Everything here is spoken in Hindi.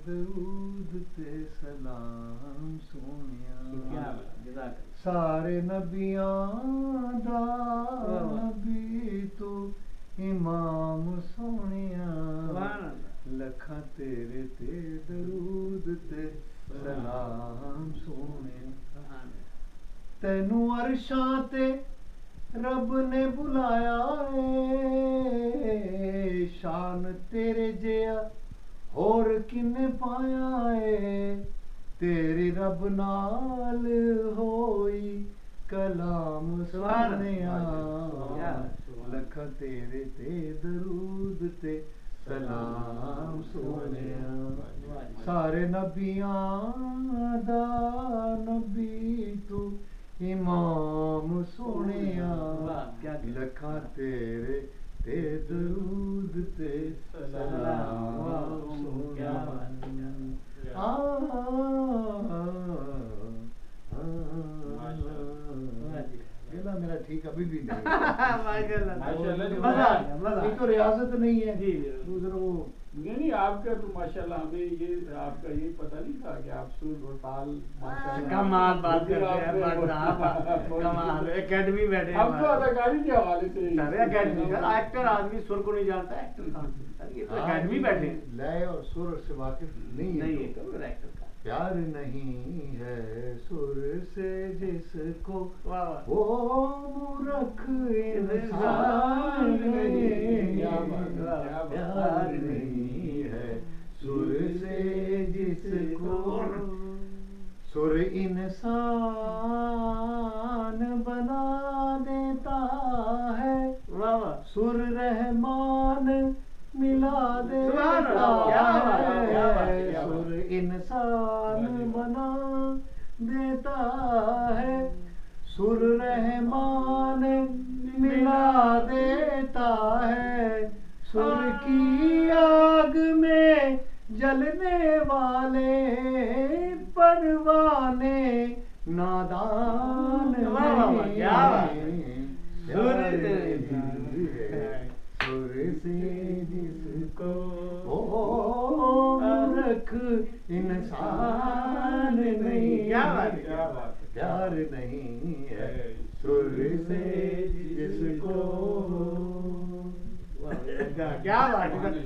दरूद ते सलाम सोनिया। सारे नबियां दा नबी तू इमाम सोनिया। लखा तेरे ते दरूद ते सलाम सोनिया। तेनू अरशां ते रब ने बुलाया है, शान तेरे जिया होर किन्ने पाया है। तेरी रब नाल होई कलाम सोनिया। लखा तेरे ते दरूद ते सलाम सोनिया। सारे नबियां दा नबी तू इमाम सोनिया। लखा तेरे ते दरूद ते सलाम सोनिया। गला मेरा ठीक अभी भी नहीं। एक तो रियासत नहीं है, दूसरा वो नहीं आपका तो माशाल्लाह हमें ये आपका ये पता नहीं था कि आप सुर और ताल कमाल बात करते हैं। कमाल एकेडमी बैठे हम तो अदाकारी के हवाले से एकेडमी का एक्टर आदमी सुर को नहीं जानता, एक्टर ये तो एकेडमी बैठे लय और सुर से वाकिफ नहीं है तो एक्टर का प्यार नहीं है सुर से जिसको वो मूर्ख इंसान नहीं। प्यार नहीं है सुर से जिसको सुर इंसान बना देता है। सुर रहमान मिला देता है। सुर इंसान बना देता है। सुर रहमान मिला देता है। सुर की आग में जलने वाले परवाने नादान सुर से जिसको ओ मूर्ख इंसान नहीं। प्यार नहीं है सुर से जिसको। क्या बात है।